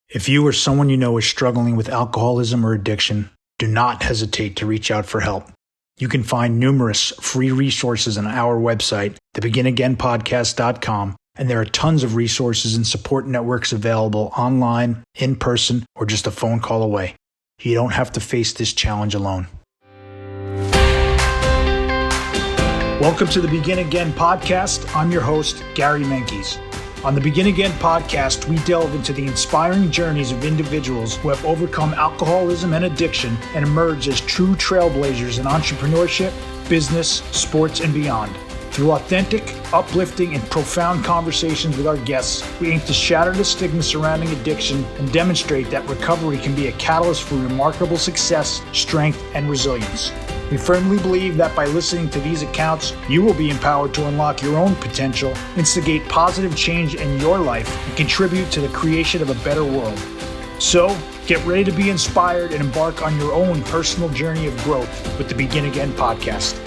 If you or someone you know is struggling with alcoholism or addiction, do not hesitate to reach out for help. You can find numerous free resources on our website, thebeginagainpodcast.com, and there are tons of resources and support networks available online, in person, or just a phone call away. You don't have to face this challenge alone. Welcome to the Begin Again podcast. I'm your host, Gary Menkes. On the Begin Again podcast, we delve into the inspiring journeys of individuals who have overcome alcoholism and addiction and emerged as true trailblazers in entrepreneurship, business, sports, and beyond. Through authentic, uplifting, and profound conversations with our guests, we aim to shatter the stigma surrounding addiction and demonstrate that recovery can be a catalyst for remarkable success, strength, and resilience. We firmly believe that by listening to these accounts, you will be empowered to unlock your own potential, instigate positive change in your life, and contribute to the creation of a better world. So, get ready to be inspired and embark on your own personal journey of growth with the Begin Again podcast.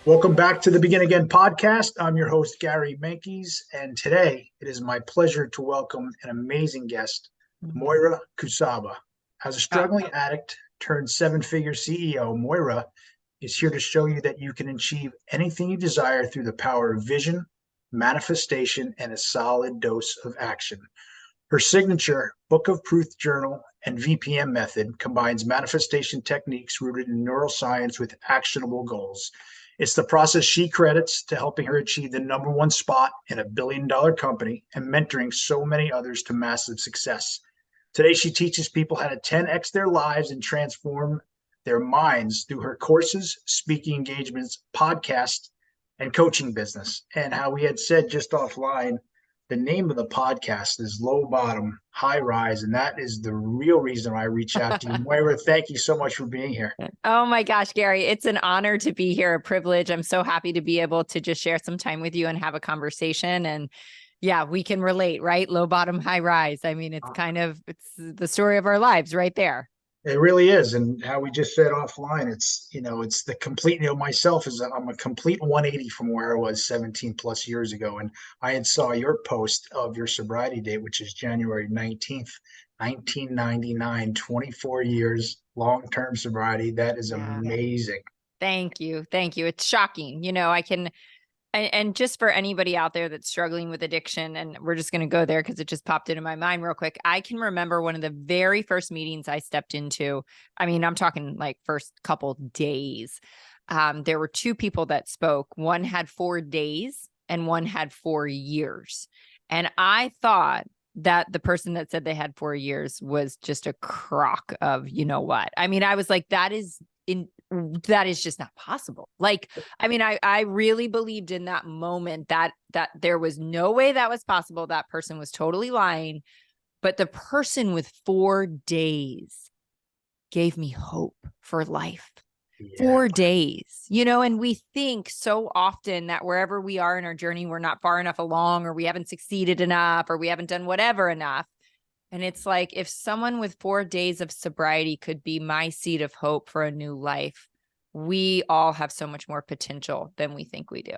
Welcome back to the Begin Again podcast. I'm your host, Gary Menkes, and today it is my pleasure to welcome an amazing guest, Moira Kucaba. As a struggling addict turned seven-figure CEO, Moira is here to show you that you can achieve anything you desire through the power of vision, manifestation, and a solid dose of action. Her signature Book of Proof Journal and VPM method combines manifestation techniques rooted in neuroscience with actionable goals. It's the process she credits to helping her achieve the number one spot in a billion-dollar company and mentoring so many others to massive success. Today, she teaches people how to 10x their lives and transform their minds through her courses, speaking engagements, podcasts, and coaching business. And how we had said just offline, the name of the podcast is Low Bottom, High Rise, and that is the real reason I reached out to you. Moira, thank you so much for being here. Oh my gosh, Gary, it's an honor to be here, a privilege. I'm so happy to be able to just share some time with you and have a conversation. And yeah, we can relate, right? Low bottom, high rise. I mean, it's the story of our lives right there. It really is. And how we just said offline, it's the complete, myself I'm a complete 180 from where I was 17 plus years ago. And I had saw your post of your sobriety date, which is January 19th, 1999, 24 years, long-term sobriety. That is amazing. Thank you. Thank you. It's shocking. And just for anybody out there that's struggling with addiction, and we're just going to go there because it just popped into my mind real quick. I can remember one of the very first meetings I stepped into. I mean, I'm talking like first couple days. There were two people that spoke. One had 4 days and one had 4 years. And I thought that the person that said they had 4 years was just a crock of, you know what? I mean, I was like, that is just not possible. Like, I mean, I really believed in that moment that there was no way that was possible. That person was totally lying, but the person with 4 days gave me hope for life. Yeah. 4 days, and we think so often that wherever we are in our journey, we're not far enough along, or we haven't succeeded enough, or we haven't done whatever enough. And it's like, if someone with 4 days of sobriety could be my seed of hope for a new life, we all have so much more potential than we think we do.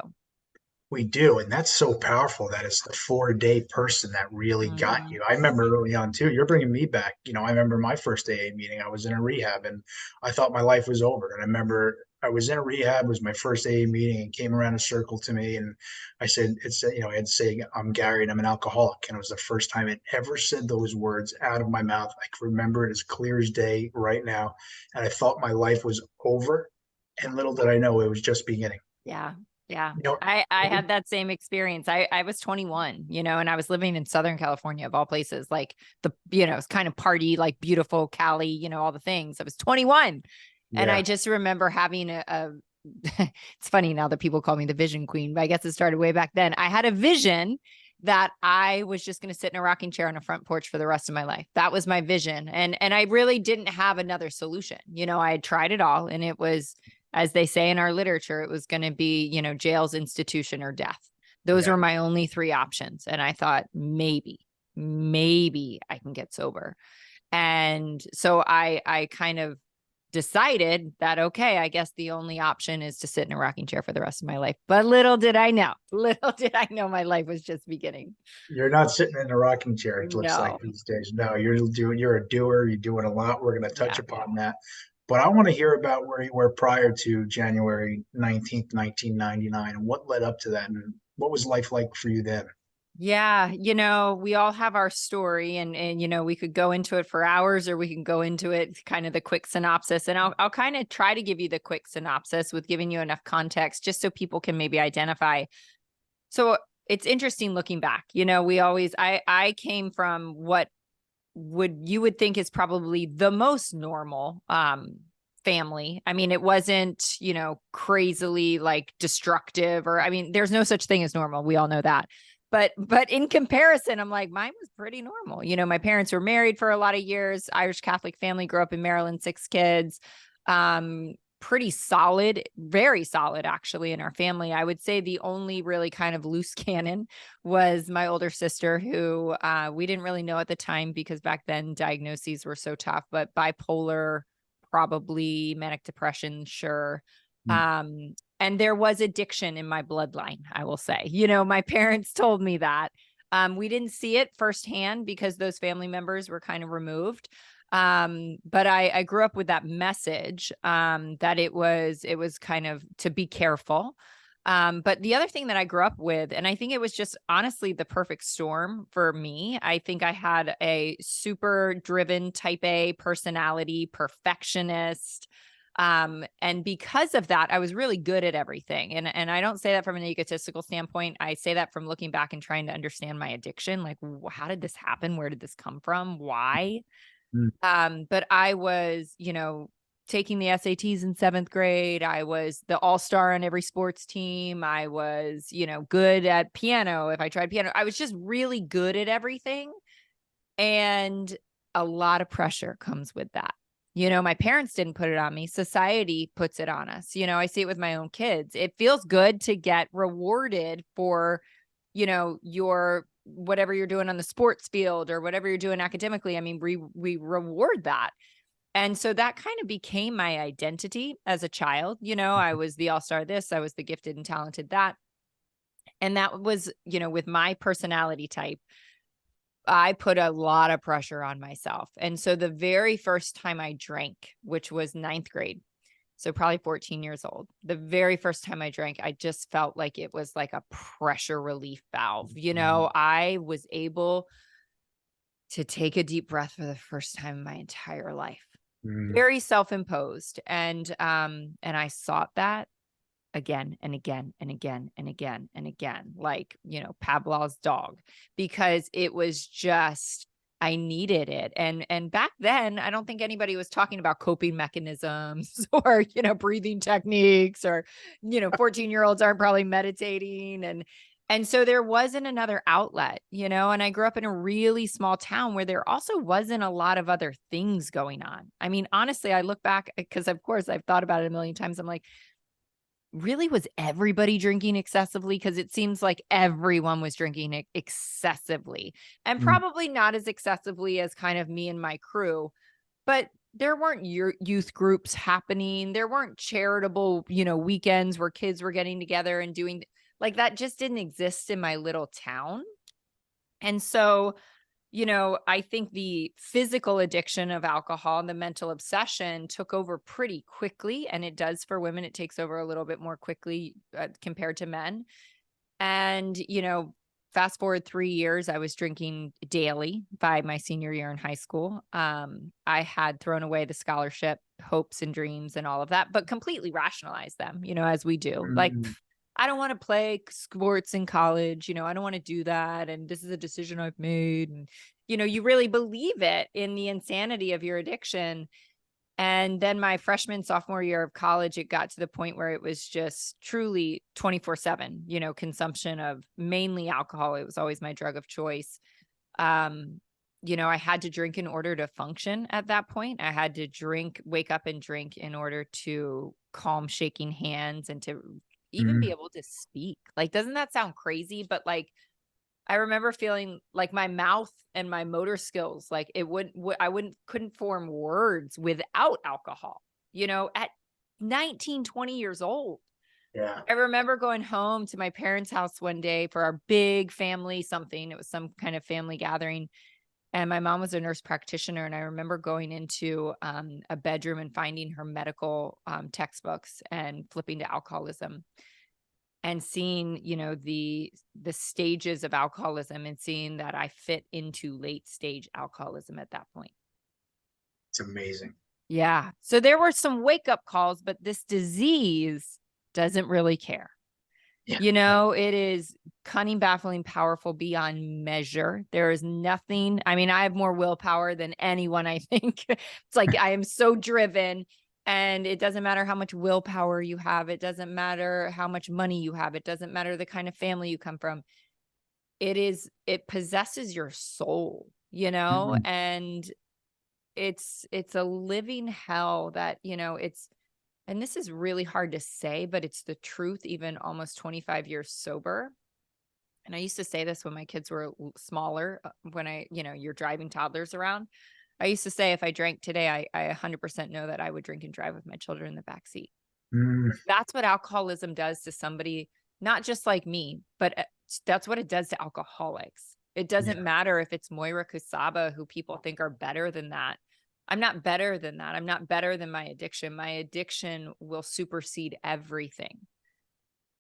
We do. And that's so powerful that it's the 4-day person that really got you. I remember early on too, you're bringing me back. I remember my first AA meeting, I was in a rehab and I thought my life was over. And I remember I was in a rehab, it was my first AA meeting, and came around a circle to me. And I said, I had to say, I'm Gary and I'm an alcoholic. And it was the first time it ever said those words out of my mouth. I can remember it as clear as day right now. And I thought my life was over. And little did I know it was just beginning. Yeah. Yeah. I had that same experience. I was 21, and I was living in Southern California of all places, like it's kind of party, like beautiful Cali, all the things. I was 21. Yeah. And I just remember having it's funny now that people call me the vision queen, but I guess it started way back then. I had a vision that I was just going to sit in a rocking chair on a front porch for the rest of my life. That was my vision. And I really didn't have another solution. I had tried it all, and it was, as they say in our literature, it was going to be, jail's institution or death. Those were my only 3 options. And I thought, maybe I can get sober. And so I kind of decided that, okay, I guess the only option is to sit in a rocking chair for the rest of my life. But little did I know my life was just beginning. You're not sitting in a rocking chair, it looks like No. these days. No, you're a doer, you're doing a lot. We're going to touch Yeah. upon that. But I want to hear about where you were prior to January 19th, 1999, and what led up to that, and what was life like for you then? Yeah, we all have our story, and we could go into it for hours, or we can go into it kind of the quick synopsis. And I'll kind of try to give you the quick synopsis with giving you enough context just so people can maybe identify. So it's interesting looking back. I came from what you would think is probably the most normal family. I mean, it wasn't, crazily like destructive, or I mean, there's no such thing as normal. We all know that. But in comparison, I'm like, mine was pretty normal. My parents were married for a lot of years, Irish Catholic family, grew up in Maryland, 6 kids. Pretty solid, very solid actually in our family. I would say the only really kind of loose cannon was my older sister, who we didn't really know at the time because back then diagnoses were so tough, but bipolar, probably manic depression, sure. And there was addiction in my bloodline, I will say. My parents told me that. We didn't see it firsthand because those family members were kind of removed. But I grew up with that message that it was kind of to be careful. But the other thing that I grew up with, and I think it was just honestly the perfect storm for me. I think I had a super driven type A personality, perfectionist. And because of that, I was really good at everything. And I don't say that from an egotistical standpoint. I say that from looking back and trying to understand my addiction. Like, how did this happen? Where did this come from? Why? But I was, taking the SATs in 7th grade. I was the all-star on every sports team. I was, good at piano. If I tried piano, I was just really good at everything. And a lot of pressure comes with that. My parents didn't put it on me. Society puts it on us. I see it with my own kids. It feels good to get rewarded for, your whatever you're doing on the sports field or whatever you're doing academically. I mean, we reward that. And so that kind of became my identity as a child. I was the all-star this, I was the gifted and talented that. And that was, with my personality type, I put a lot of pressure on myself. And so the very first time I drank, which was 9th grade, so probably 14 years old, the very first time I drank, I just felt like it was like a pressure relief valve. I was able to take a deep breath for the first time in my entire life. Very self-imposed. And I sought that again and again and again and again and again, like, Pavlov's dog, because it was just, I needed it. And back then, I don't think anybody was talking about coping mechanisms or, breathing techniques, or, 14-year-olds aren't probably meditating. And so there wasn't another outlet, and I grew up in a really small town where there also wasn't a lot of other things going on. I mean, honestly, I look back because of course I've thought about it a million times. I'm like, really, was everybody drinking excessively? Because it seems like everyone was drinking excessively, and probably not as excessively as kind of me and my crew, but there weren't youth groups happening. There weren't charitable, weekends where kids were getting together and doing like that. Just didn't exist in my little town. And so, I think the physical addiction of alcohol and the mental obsession took over pretty quickly. And it does for women. It takes over a little bit more quickly compared to men. And, fast forward 3 years, I was drinking daily by my senior year in high school. I had thrown away the scholarship, hopes and dreams and all of that, but completely rationalized them, as we do. Like, I don't want to play sports in college. I don't want to do that. And this is a decision I've made. And, you really believe it in the insanity of your addiction. And then my freshman, sophomore year of college, it got to the point where it was just truly 24/7, consumption of mainly alcohol. It was always my drug of choice. I had to drink in order to function at that point. I had to wake up and drink in order to calm shaking hands and to even be able to speak. Like, doesn't that sound crazy? But like, I remember feeling like my mouth and my motor skills, like it couldn't form words without alcohol. at 19, 20 years old. Yeah. I remember going home to my parents' house one day for our big family something. It was some kind of family gathering. And my mom was a nurse practitioner. And I remember going into a bedroom and finding her medical textbooks and flipping to alcoholism and seeing, the stages of alcoholism and seeing that I fit into late stage alcoholism at that point. It's amazing. Yeah. So there were some wake up calls, but this disease doesn't really care. Yeah. It is cunning, baffling, powerful beyond measure. There is nothing. I mean, I have more willpower than anyone, I think. It's like I am so driven, and it doesn't matter how much willpower you have. It doesn't matter how much money you have. It doesn't matter the kind of family you come from. It possesses your soul, Mhm. and it's a living hell that, and this is really hard to say, but it's the truth, even almost 25 years sober. And I used to say this when my kids were smaller, when you're driving toddlers around. I used to say, if I drank today, I 100% know that I would drink and drive with my children in the back seat. Mm, That's what alcoholism does to somebody, not just like me, but that's what it does to alcoholics. It doesn't yeah. matter if it's Moira Kucaba, who people think are better than that. I'm not better than that. I'm not better than my addiction. My addiction will supersede everything,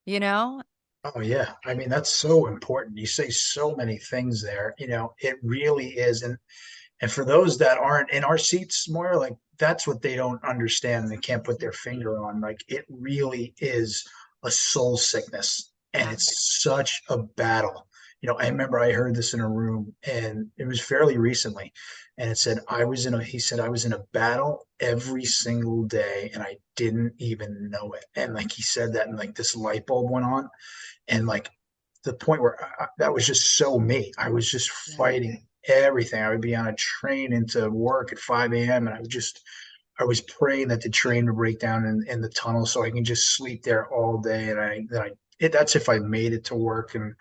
you know? Oh yeah. I mean, that's so important. You say so many things there. It really is. And for those that aren't in our seats more, like that's what they don't understand. They can't put their finger on. Like it really is a soul sickness. And Yeah. it's such a battle. I remember I heard this in a room and it was fairly recently. And it said, he said, I was in a battle every single day and I didn't even know it. And like he said that and like this light bulb went on. And like the point where that was just so me. I was just Yeah. fighting everything. I would be on a train into work at 5 a.m. and I was praying that the train would break down in the tunnel so I can just sleep there all day. And that's if I made it to work. And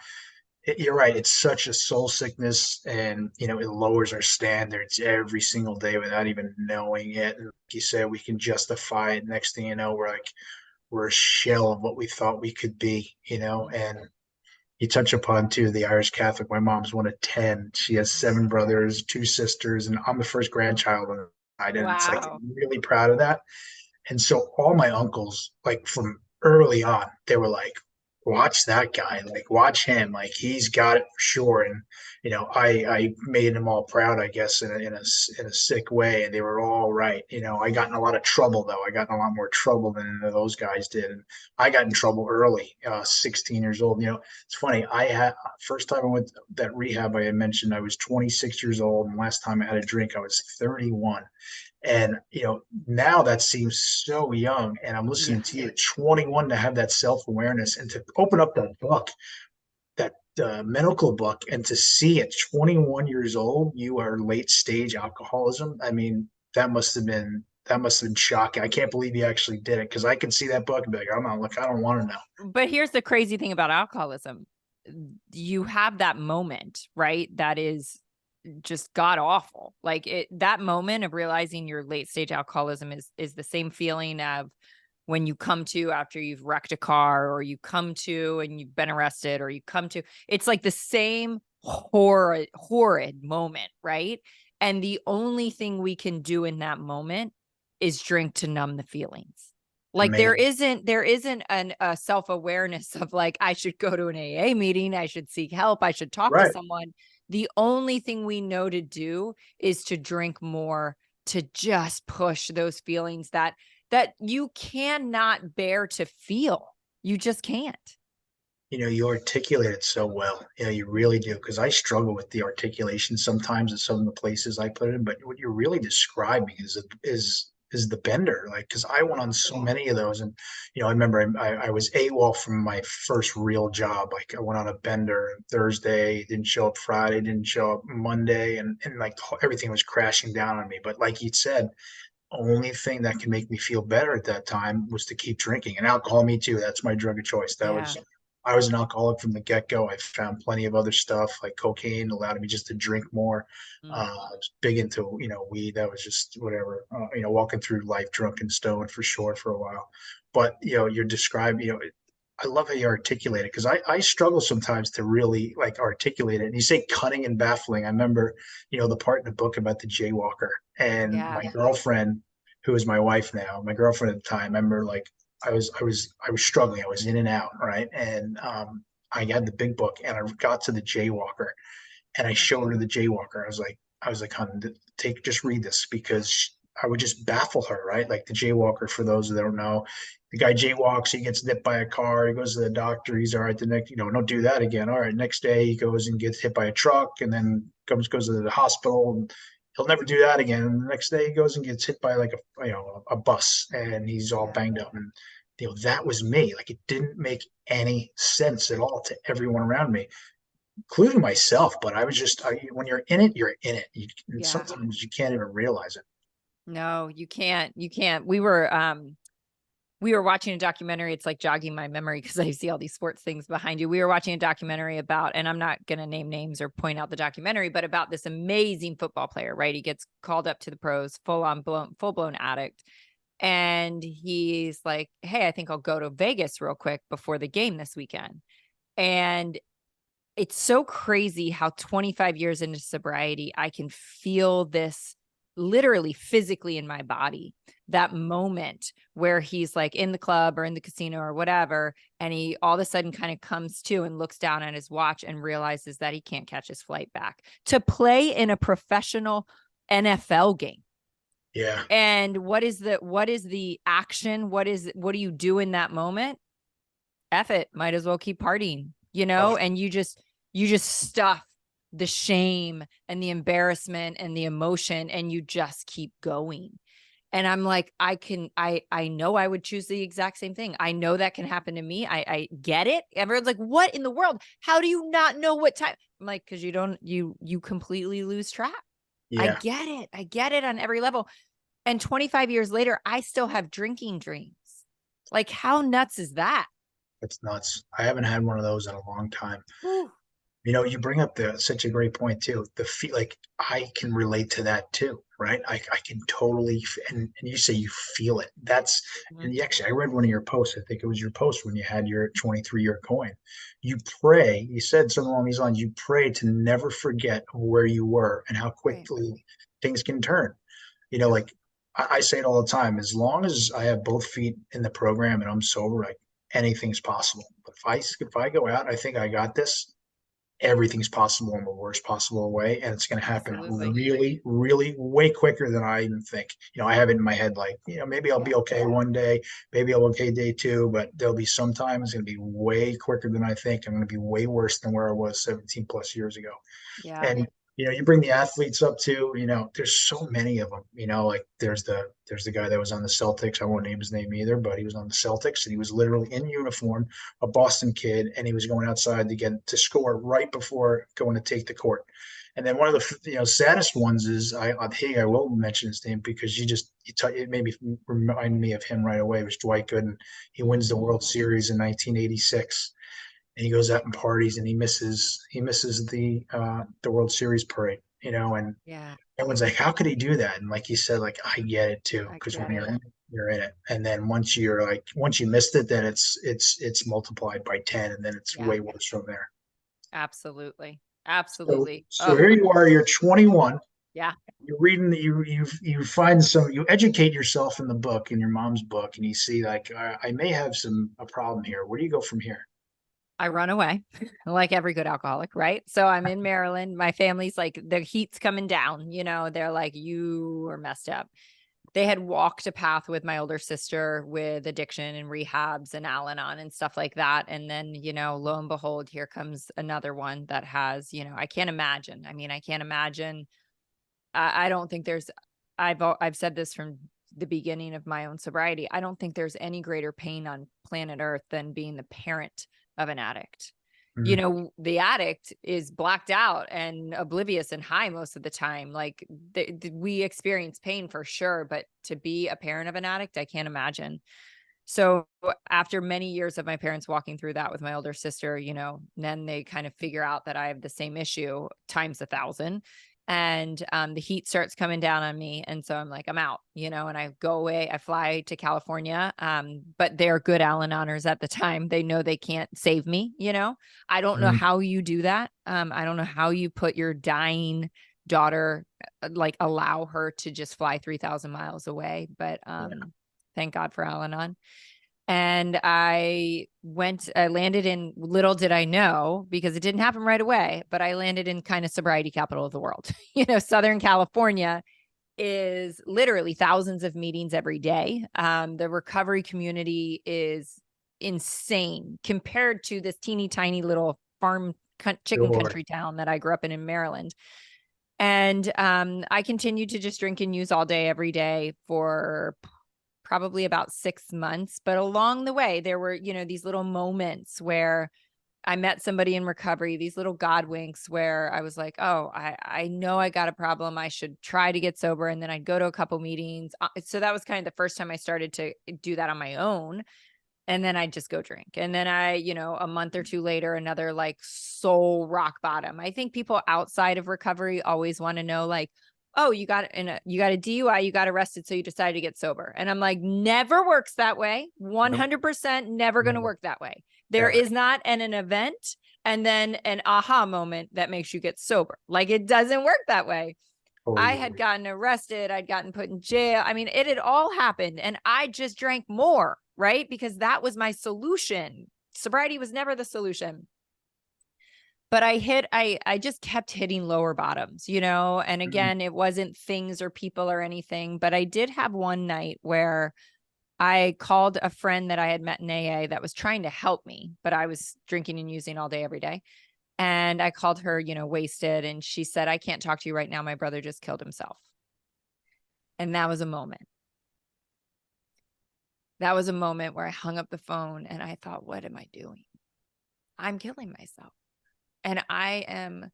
you're right. It's such a soul sickness and, it lowers our standards every single day without even knowing it. And like you said, we can justify it. Next thing you know, we're a shell of what we thought we could be, and you touch upon too the Irish Catholic. My mom's one of 10. She has 7 brothers, 2 sisters, and I'm the first grandchild on her side. And it's like Wow. I'm really proud of that. And so all my uncles, like from early on, they were like, watch that guy, like watch him, like he's got it for sure. And I made them all proud, I guess, in a sick way, and they were all right. I got in a lot of trouble though. I got in a lot more trouble than those guys did, and I got in trouble early, 16 years old. It's funny. I had first time I went to that rehab I had mentioned, I was 26 years old, and last time I had a drink, I was 31. And now that seems so young. And I'm listening Yeah. to you, 21, to have that self-awareness and to open up that book, that medical book, and to see at 21 years old you are late stage alcoholism. I mean, that must have been shocking. I can't believe you actually did it, because I can see that book and be like, I'm not look, I don't want to know. But here's the crazy thing about alcoholism. You have that moment, right? That is just god awful. Like that moment of realizing your late stage alcoholism is the same feeling of when you come to after you've wrecked a car, or you come to and you've been arrested, or you come to, it's like the same horrid moment, right? And the only thing we can do in that moment is drink to numb the feelings. Like Amazing. there isn't a self-awareness of like, I should go to an AA meeting, I should seek help, I should talk to Right. someone. The only thing we know to do is to drink more, to just push those feelings that you cannot bear to feel. You just can't. You articulate it so well. You really do. Because I struggle with the articulation sometimes in some of the places I put it in. But what you're really describing is the bender. Like, because I went on so many of those, and I remember I was AWOL from my first real job. Like, I went on a bender Thursday, didn't show up Friday, didn't show up Monday, and like everything was crashing down on me. But like you said, only thing that can make me feel better at that time was to keep drinking, and alcohol. Me too. That's my drug of choice. That Yeah. was I was an alcoholic from the get-go. I found plenty of other stuff like cocaine allowed me just to drink more. Mm. I was big into, weed. That was just whatever, walking through life drunk and stoned for sure for a while. But, you're describing, I love how you articulate it because I struggle sometimes to really like articulate it. And you say cunning and baffling. I remember, the part in the book about the jaywalker and Yeah. my girlfriend, who is my wife now, my girlfriend at the time. I remember like I was struggling. I was in and out, right? And I had the big book and I got to the jaywalker and I showed her the jaywalker. I was like, hon, just read this because I would just baffle her, right? Like the jaywalker, for those that don't know, the guy jaywalks, he gets nipped by a car, he goes to the doctor, he's all right. The next, don't do that again. All right, next day he goes and gets hit by a truck, and then goes to the hospital. And he'll never do that again. And the next day he goes and gets hit by like a bus, and he's all Yeah. banged up. And that was me. Like it didn't make any sense at all to everyone around me, including myself. But I was just, when you're in it, you're in it. And Yeah. sometimes you can't even realize it. No, you can't. You can't. We were watching a documentary. It's like jogging my memory because I see all these sports things behind you. We were watching a documentary about, and I'm not going to name names or point out the documentary, but about this amazing football player, right? He gets called up to the pros, full blown addict. And he's like, hey, I think I'll go to Vegas real quick before the game this weekend. And it's so crazy how 25 years into sobriety, I can feel this literally physically in my body, that moment where he's like in the club or in the casino or whatever. And he all of a sudden kind of comes to and looks down at his watch and realizes that he can't catch his flight back to play in a professional NFL game. Yeah. And what is the action? What do you do in that moment? F it. Might as well keep partying, and you just stuff the shame and the embarrassment and the emotion, and you just keep going. And I'm like, I know I would choose the exact same thing. I know that can happen to me. I get it. Everyone's like, what in the world? How do you not know what time? I'm like, cause you completely lose track. I Yeah. get it. I get it on every level. And 25 years later, I still have drinking dreams. Like, how nuts is that? That's nuts. I haven't had one of those in a long time. Whew. You bring up such a great point too. The feel like I can relate to that too, right? I can totally, and you say you feel it. And actually, I read one of your posts. I think it was your post when you had your 23-year coin. You pray, you said something along these lines, you pray to never forget where you were and how Right. quickly things can turn. Like I say it all the time, as long as I have both feet in the program and I'm sober, like anything's possible. But if I go out, I think I got this, everything's possible in the worst possible way, and it's going to happen Absolutely. really, really way quicker than I even think. I have it in my head like, maybe I'll be okay one day, maybe I'll be okay day two, but there'll be some time it's going to be way quicker than I think. I'm going to be way worse than where I was 17 plus years ago. Yeah. And you bring the athletes up too. There's so many of them. Like there's the guy that was on the Celtics. I won't name his name either, but he was on the Celtics and he was literally in uniform, a Boston kid, and he was going outside to score right before going to take the court. And then one of the saddest ones is I will mention his name because it made me remind me of him right away. It was Dwight Gooden. He wins the World Series in 1986, and he goes out and parties and he misses the World Series parade, and Yeah. everyone's like, how could he do that? And like you said, like I get it too, I because get when you're in it. it, you're in it, and then once you missed it, then it's multiplied by 10, and then it's Yeah. way worse from there. Absolutely. So Absolutely. so Oh, here you are, you're 21. yeah. You're reading that you educate yourself in the book, in your mom's book, and you see like I may have a problem here. Where do you go from here? I run away like every good alcoholic, right? So I'm in Maryland. My family's like, the heat's coming down, they're like, you are messed up. They had walked a path with my older sister with addiction and rehabs and Al-Anon and stuff like that. And then, lo and behold, here comes another one that has, I can't imagine. I mean, I can't imagine. I don't think I've said this from the beginning of my own sobriety. I don't think there's any greater pain on planet Earth than being the parent of an addict. Mm. The addict is blacked out and oblivious and high most of the time. Like we experience pain for sure, but to be a parent of an addict, I can't imagine. So after many years of my parents walking through that with my older sister, you know, then they kind of figure out that I have the same issue times 1,000. And the heat starts coming down on me. And so I'm like, I'm out, you know, and I go away, I fly to California. But they're good Al-Anoners at the time. They know they can't save me, you know. I don't know how you do that. I don't know how you put your dying daughter, like allow her to just fly 3,000 miles away. But thank God for Al-Anon. And I landed in, little did I know, because it didn't happen right away, but I landed in kind of sobriety capital of the world. You know, Southern California is literally thousands of meetings every day. The recovery community is insane compared to this teeny tiny little farm chicken country town that I grew up in Maryland. And I continued to just drink and use all day, every day for probably about 6 months. But along the way, there were, you know, these little moments where I met somebody in recovery, these little God winks where I was like, oh, I know I got a problem. I should try to get sober. And then I'd go to a couple meetings. So that was kind of the first time I started to do that on my own. And then I'd just go drink. And then you know, a month or two later, another like soul rock bottom. I think people outside of recovery always want to know, like, oh, you got a DUI, you got arrested, so you decided to get sober. And I'm like, never works that way. 100% never going to work that way. There is not an event and then an aha moment that makes you get sober. Like, it doesn't work that way. I had gotten arrested. I'd gotten put in jail. I mean, it had all happened. And I just drank more, right? Because that was my solution. Sobriety was never the solution. But I just kept hitting lower bottoms, you know? And again, it wasn't things or people or anything, but I did have one night where I called a friend that I had met in AA that was trying to help me, but I was drinking and using all day, every day. And I called her, you know, wasted. And she said, I can't talk to you right now. My brother just killed himself. And that was a moment. That was a moment where I hung up the phone and I thought, what am I doing? I'm killing myself. And I am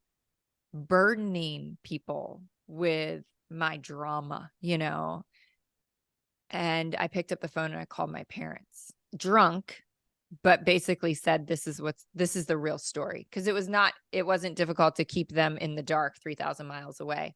burdening people with my drama, you know. And I picked up the phone and I called my parents, drunk, but basically said, this is the real story. Because it wasn't difficult to keep them in the dark 3,000 miles away.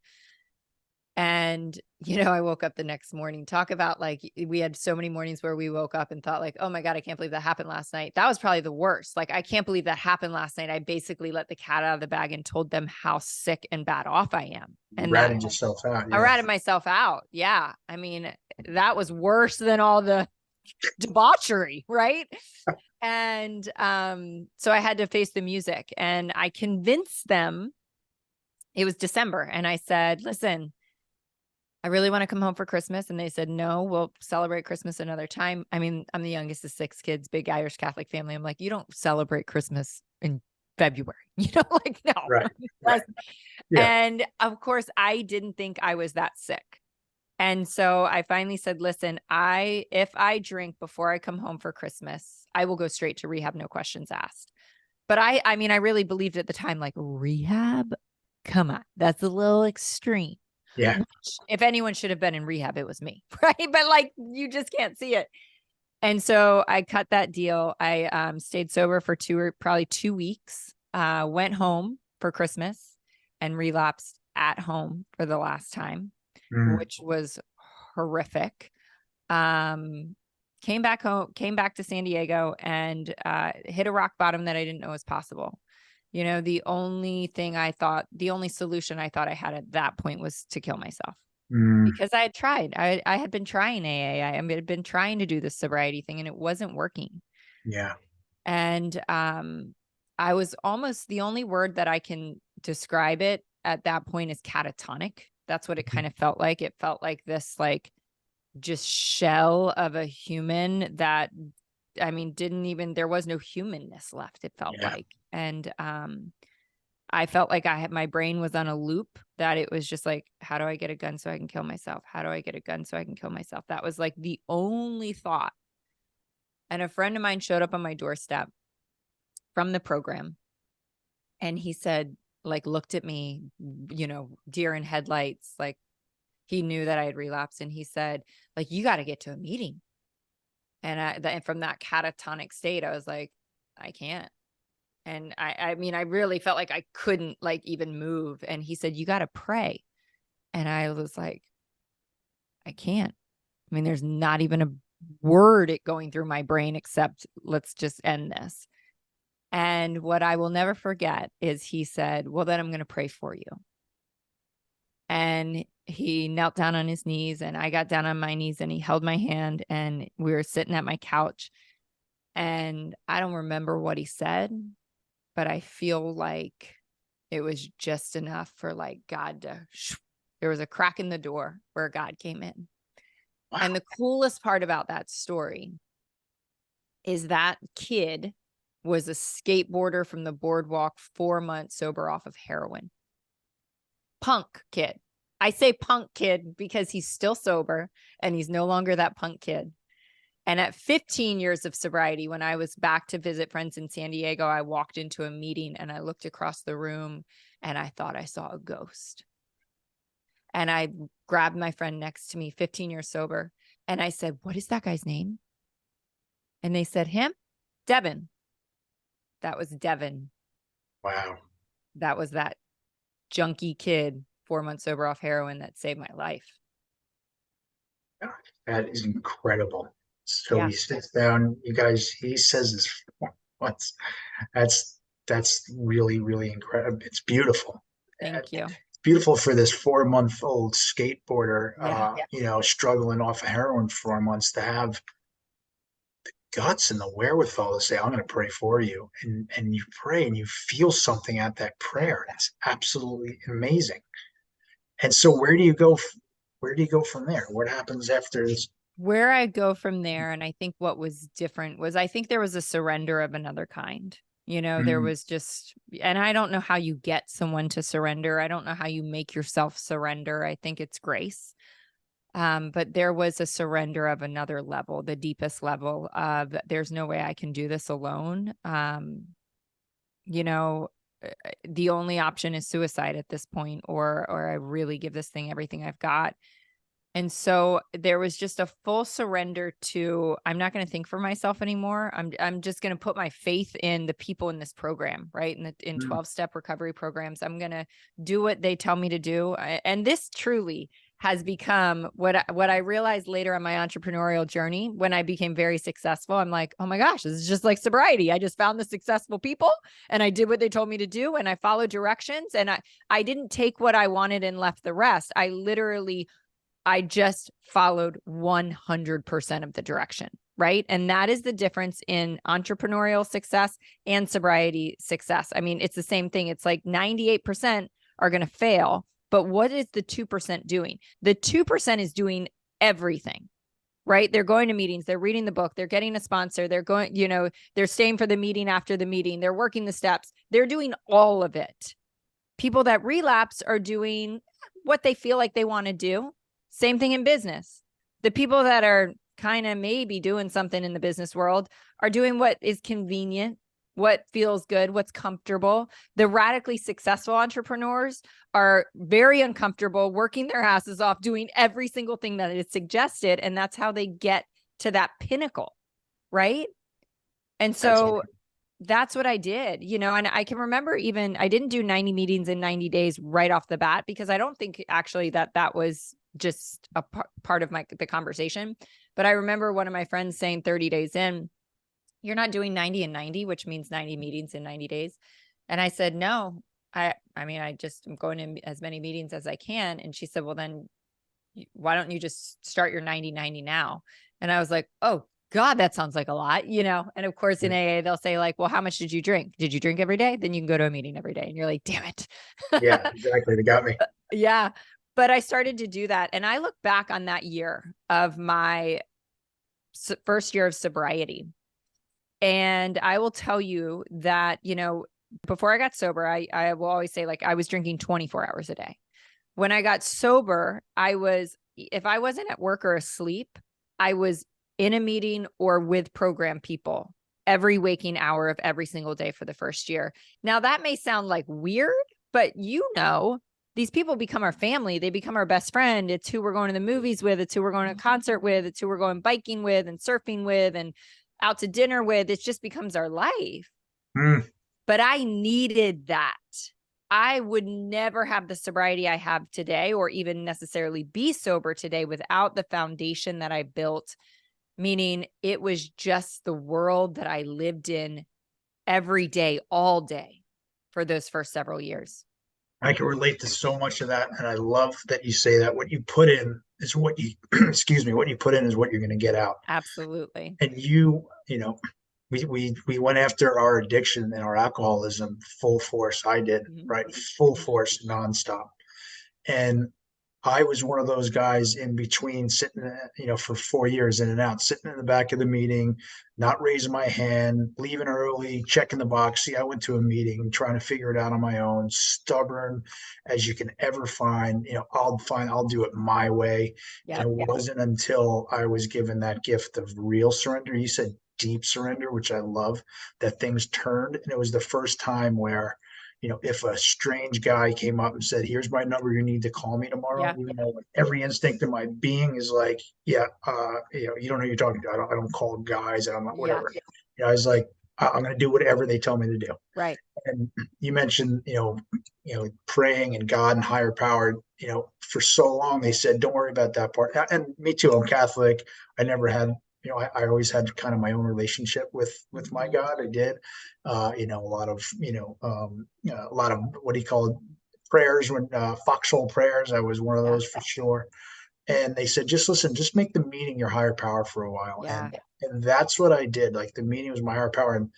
And, you know, I woke up the next morning, talk about, like, we had so many mornings where we woke up and thought, like, oh my God, I can't believe that happened last night. That was probably the worst. Like, I can't believe that happened last night. I basically let the cat out of the bag and told them how sick and bad off I am. And ratted yourself out. I ratted myself out. Yeah. I mean, that was worse than all the debauchery, right? And so I had to face the music, and I convinced them. It was December, and I said, listen, I really want to come home for Christmas. And they said, no, we'll celebrate Christmas another time. I mean, I'm the youngest of 6 kids, big Irish Catholic family. I'm like, you don't celebrate Christmas in February, you know, like, no. Right. Yeah. And of course, I didn't think I was that sick. And so I finally said, listen, if I drink before I come home for Christmas, I will go straight to rehab, no questions asked. But I mean, I really believed at the time, like, rehab? Come on, that's a little extreme. Yeah. Which, if anyone should have been in rehab, it was me, right? But like, you just can't see it. And so I cut that deal. I stayed sober for probably 2 weeks, went home for Christmas and relapsed at home for the last time, which was horrific. Came back home, came back to San Diego, and hit a rock bottom that I didn't know was possible. You know, the only solution I thought I had at that point was to kill myself. Because I had tried. I had been trying AA. I had been trying to do the sobriety thing, and it wasn't working. Yeah. And I was almost, the only word that I can describe it at that point is catatonic. That's what it kind of felt like. It felt like this, like, just shell of a human that, I mean, there was no humanness left, it felt like. And I felt like my brain was on a loop, that it was just like, how do I get a gun so I can kill myself? How do I get a gun so I can kill myself? That was like the only thought. And a friend of mine showed up on my doorstep from the program. And he said, like, looked at me, you know, deer in headlights, like, he knew that I had relapsed. And he said, like, you got to get to a meeting. And from that catatonic state, I was like, I can't. And I mean, I really felt like I couldn't like even move. And he said, you got to pray. And I was like, I can't. I mean, there's not even a word going through my brain except let's just end this. And what I will never forget is he said, well, then I'm going to pray for you. And he knelt down on his knees and I got down on my knees and he held my hand and we were sitting at my couch. And I don't remember what he said, but I feel like it was just enough for like God to, there was a crack in the door where God came in. Wow. And the coolest part about that story is that kid was a skateboarder from the boardwalk, 4 months sober off of heroin. Punk kid. I say punk kid because he's still sober and he's no longer that punk kid. And at 15 years of sobriety, when I was back to visit friends in San Diego, I walked into a meeting and I looked across the room and I thought I saw a ghost. And I grabbed my friend next to me, 15 years sober. And I said, what is that guy's name? And they said, him? Devin. That was Devin. Wow. That was that junkie kid, 4 months sober off heroin that saved my life. God, that is incredible. So Yeah. he sits down, you guys, he says this once. That's really, really incredible. It's beautiful. Thank you. It's beautiful for this 4-month-old skateboarder, Yeah. struggling off of heroin for 4 months to have guts and the wherewithal to say, I'm going to pray for you. And you pray and you feel something at that prayer. It's absolutely amazing. And so where do you go? Where do you go from there? What happens after this? Where I go from there, and I think what was different was I think there was a surrender of another kind. There was just, and I don't know how you get someone to surrender. I don't know how you make yourself surrender. I think it's grace. But there was a surrender of another level, the deepest level of there's no way I can do this alone. The only option is suicide at this point, or I really give this thing everything I've got. And so there was just a full surrender to, I'm not going to think for myself anymore. I'm just going to put my faith in the people in this program, right? In 12-step recovery programs, I'm going to do what they tell me to do. And this truly has become what I realized later on my entrepreneurial journey when I became very successful. I'm like, oh my gosh, this is just like sobriety. I just found the successful people and I did what they told me to do and I followed directions and I didn't take what I wanted and left the rest. I just followed 100% of the direction, right? And that is the difference in entrepreneurial success and sobriety success. I mean, it's the same thing. It's like 98% are going to fail, but what is the 2% doing? The 2% is doing everything, right? They're going to meetings, they're reading the book, they're getting a sponsor, they're going, they're staying for the meeting after the meeting, they're working the steps, they're doing all of it. People that relapse are doing what they feel like they want to do. Same thing in business. The people that are kind of maybe doing something in the business world are doing what is convenient, what feels good, what's comfortable. The radically successful entrepreneurs are very uncomfortable, working their asses off, doing every single thing that is suggested. And that's how they get to that pinnacle, right? And so that's what I did, and I can remember even I didn't do 90 meetings in 90 days right off the bat, because I don't think actually that was just a part of the conversation. But I remember one of my friends saying 30 days in, you're not doing 90 and 90, which means 90 meetings in 90 days. And I said, no, I mean, I just am going to as many meetings as I can. And she said, well, then why don't you just start your 90-90 now? And I was like, oh God, that sounds like a lot, And of course in AA, they'll say like, well, how much did you drink? Did you drink every day? Then you can go to a meeting every day. And you're like, damn it. Yeah, exactly. They got me. Yeah. But I started to do that. And I look back on that year of my first year of sobriety. And I will tell you that, before I got sober, I will always say like I was drinking 24 hours a day. When I got sober, if I wasn't at work or asleep, I was in a meeting or with program people every waking hour of every single day for the first year. Now that may sound like weird, but these people become our family. They become our best friend. It's who we're going to the movies with. It's who we're going to a concert with. It's who we're going biking with and surfing with and out to dinner with. It just becomes our life. But I needed that. I would never have the sobriety I have today, or even necessarily be sober today, without the foundation that I built, meaning it was just the world that I lived in every day, all day, for those first several years. I can relate to so much of that. And I love that you say that what you put in is what you, excuse me, what you put in is what you're going to get out. Absolutely. And we went after our addiction and our alcoholism full force. I did, right? Full force, nonstop. And I was one of those guys in between, sitting, for 4 years in and out, sitting in the back of the meeting, not raising my hand, leaving early, checking the box. See, I went to a meeting, trying to figure it out on my own, stubborn as you can ever find. I'll do it my way. Yep. And it wasn't until I was given that gift of real surrender. You said deep surrender, which I love, that things turned. And it was the first time where, if a strange guy came up and said, "Here's my number, you need to call me tomorrow," Yeah. even though every instinct in my being is like, yeah, you don't know who you're talking to. I don't call guys, and I'm not whatever. I was like, I'm going to do whatever they tell me to do. Right. And you mentioned, praying and God and higher power. For so long they said, don't worry about that part. And me too. I'm Catholic. I never had, I always had kind of my own relationship with my God. I did, a lot of, a lot of what do you call it? Prayers, when foxhole prayers. I was one of those for sure. And they said, just listen, just make the meeting your higher power for a while. Yeah. And that's what I did. Like, the meeting was my higher power. And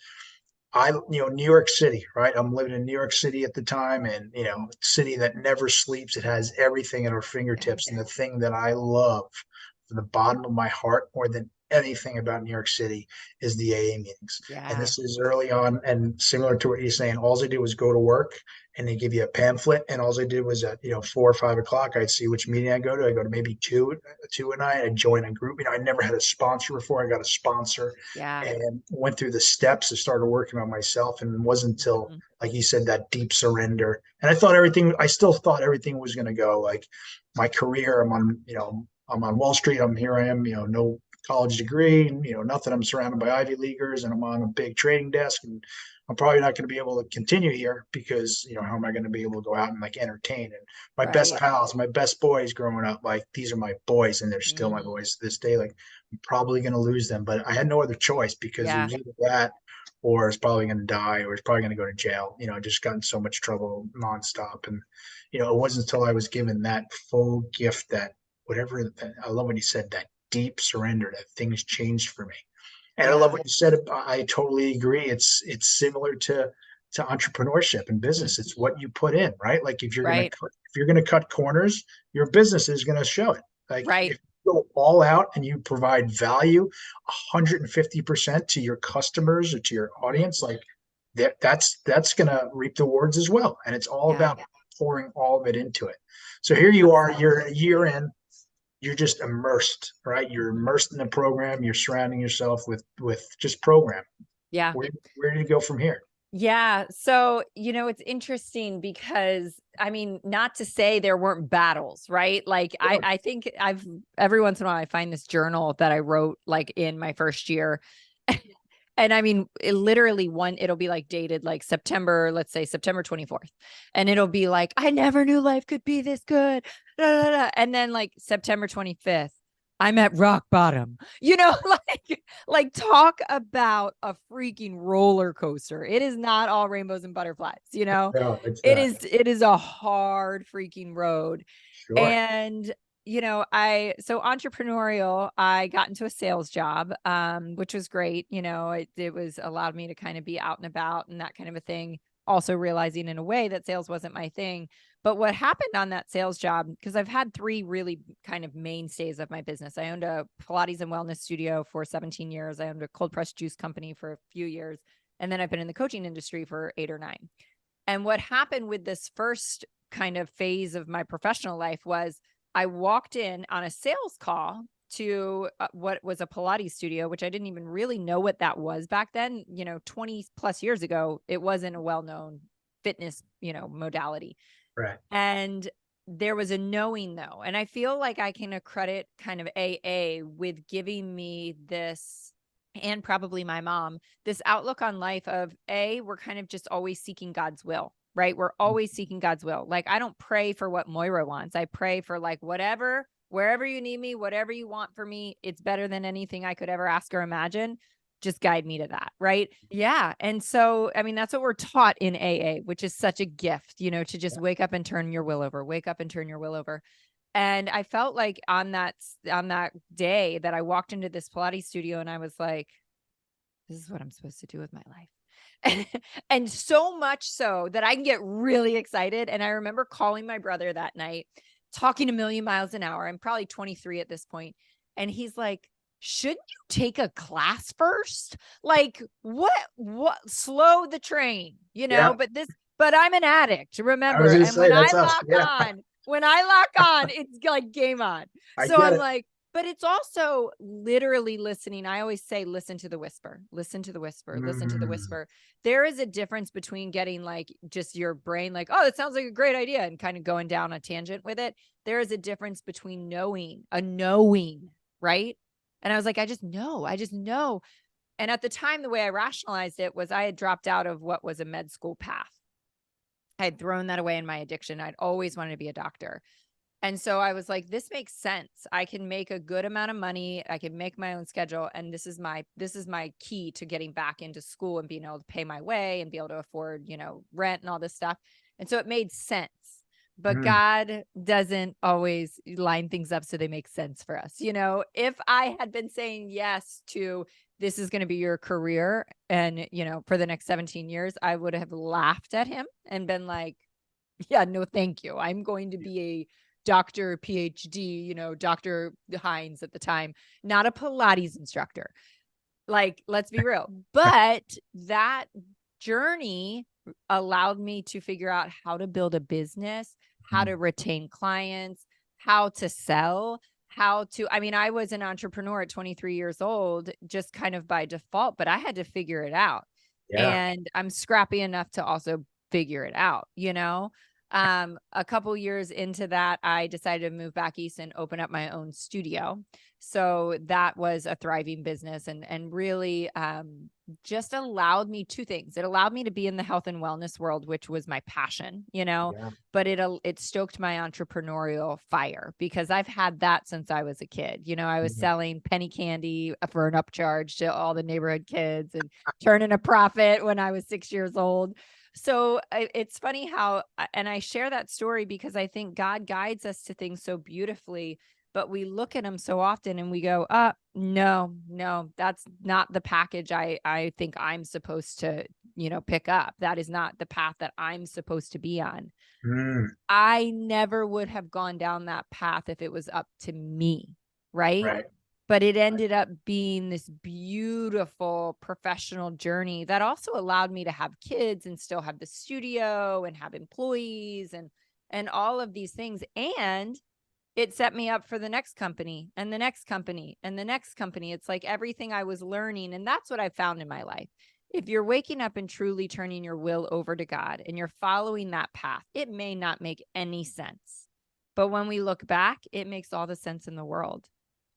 New York City, right? I'm living in New York City at the time, and, city that never sleeps. It has everything at our fingertips. And the thing that I love from the bottom of my heart more than anything about New York City is the AA meetings. Yeah. And this is early on, and similar to what you're saying, all I did was go to work, and they give you a pamphlet. And all I did was at, 4 or 5 o'clock, I'd see which meeting I go to. I go to maybe two a night. I'd join a group. I never had a sponsor before. I got a sponsor. Yeah. And went through the steps and started working on myself. And it wasn't until, like you said, that deep surrender. And I still thought everything was going to go like my career. I'm on Wall Street. Here I am, no college degree, nothing. I'm surrounded by Ivy Leaguers, and I'm on a big trading desk, and I'm probably not going to be able to continue here because, how am I going to be able to go out and like entertain? And my best pals, my best boys growing up, like, these are my boys, and they're still my boys to this day. Like, I'm probably going to lose them, but I had no other choice, because it was either that, or it's probably going to die, or it's probably going to go to jail. I just got in so much trouble nonstop. And, it wasn't until I was given that full gift, that whatever, I love what you said, that deep surrender, that things changed for me. And I love what you said. I totally agree. It's similar to entrepreneurship and business. It's what you put in, right? Like, if you're gonna cut corners, your business is gonna show it. Like, if you go all out and you provide value 150% to your customers or to your audience, like, that's gonna reap the rewards as well. And it's all about pouring all of it into it. So here you are, you're a year in. You're just immersed, right? You're immersed in the program. You're surrounding yourself with just program. Yeah. Where do you go from here? Yeah. So, it's interesting because, not to say there weren't battles, right? Like, I think every once in a while I find this journal that I wrote like in my first year. And it'll be like dated like September, let's say September 24th. And it'll be like, I never knew life could be this good. Da, da, da. And then like September 25th, I'm at rock bottom, like talk about a freaking roller coaster. It is not all rainbows and butterflies, No, it is a hard freaking road. Sure. And so entrepreneurial, I got into a sales job, which was great. It was allowed me to kind of be out and about and that kind of a thing. Also realizing in a way that sales wasn't my thing. But what happened on that sales job, because I've had 3 really kind of mainstays of my business. I owned a Pilates and Wellness studio for 17 years. I owned a cold pressed juice company for a few years. And then I've been in the coaching industry for 8 or 9. And what happened with this first kind of phase of my professional life was I walked in on a sales call to what was a Pilates studio, which I didn't even really know what that was back then. 20 plus years ago, it wasn't a well-known fitness, modality. Right. And there was a knowing though. And I feel like I can accredit kind of AA with giving me this, and probably my mom, this outlook on life of we're kind of just always seeking God's will, right? We're always seeking God's will. Like, I don't pray for what Moira wants. I pray for like whatever, wherever you need me, whatever you want for me, it's better than anything I could ever ask or imagine. Just guide me to that. Right. Yeah. And so, I mean, that's what we're taught in AA, which is such a gift, you know, to just wake up and turn your will over, wake up and turn your will over. And I felt like on that day that I walked into this Pilates studio and I was like, this is what I'm supposed to do with my life. And so much so that I can get really excited. And I remember calling my brother that night, talking a million miles an hour. I'm probably 23 at this point. And he's like, shouldn't you take a class first? Like, what, slow the train, you know, Yeah. but I'm an addict, I was remember? gonna And say that's us. Yeah. when I lock on, it's like game on. I So get I'm it. like, but it's also literally listening. I always say, listen to the whisper, listen to the whisper, listen to the Mm, whisper. There is a difference between getting like just your brain, like, oh, that sounds like a great idea, and kind of going down a tangent with it. There is a difference between knowing, right? And I was like, I just know. And at the time, the way I rationalized it was I had dropped out of what was a med school path. I had thrown that away in my addiction. I'd always wanted to be a doctor. And so I was like, this makes sense. I can make a good amount of money. I can make my own schedule. And this is my key to getting back into school and being able to pay my way and be able to afford, you know, rent and all this stuff. And so it made sense. But mm, God doesn't always line things up so they make sense for us. You know, if I had been saying yes to this is going to be your career and, you know, for the next 17 years, I would have laughed at him and been like, yeah, no, thank you. I'm going to be a doctor, PhD, you know, Dr. Hines at the time, not a Pilates instructor. Like, let's be real. But that journey allowed me to figure out how to build a business, how to retain clients, how to sell, I mean, I was an entrepreneur at 23 years old, just kind of by default, but I had to figure it out. yeah. And I'm scrappy enough to also figure it out, you know? A couple years into that, I decided to move back east and open up my own studio. So that was a thriving business and really just allowed me two things. It allowed me to be in the health and wellness world, which was my passion, you know, Yeah. but it stoked my entrepreneurial fire because I've had that since I was a kid. You know, I was Mhm. selling penny candy for an upcharge to all the neighborhood kids and turning a profit when I was 6 years old. So it's funny how, and I share that story because I think God guides us to things so beautifully, but we look at them so often and we go, no, that's not the package I think I'm supposed to, you know, pick up. That is not the path that I'm supposed to be on. Mm, I never would have gone down that path if it was up to me. Right. right. But it ended up being this beautiful professional journey that also allowed me to have kids and still have the studio and have employees and all of these things. And it set me up for the next company and the next company and the next company. It's like everything I was learning. And that's what I found in my life. If you're waking up and truly turning your will over to God and you're following that path, it may not make any sense. But when we look back, it makes all the sense in the world.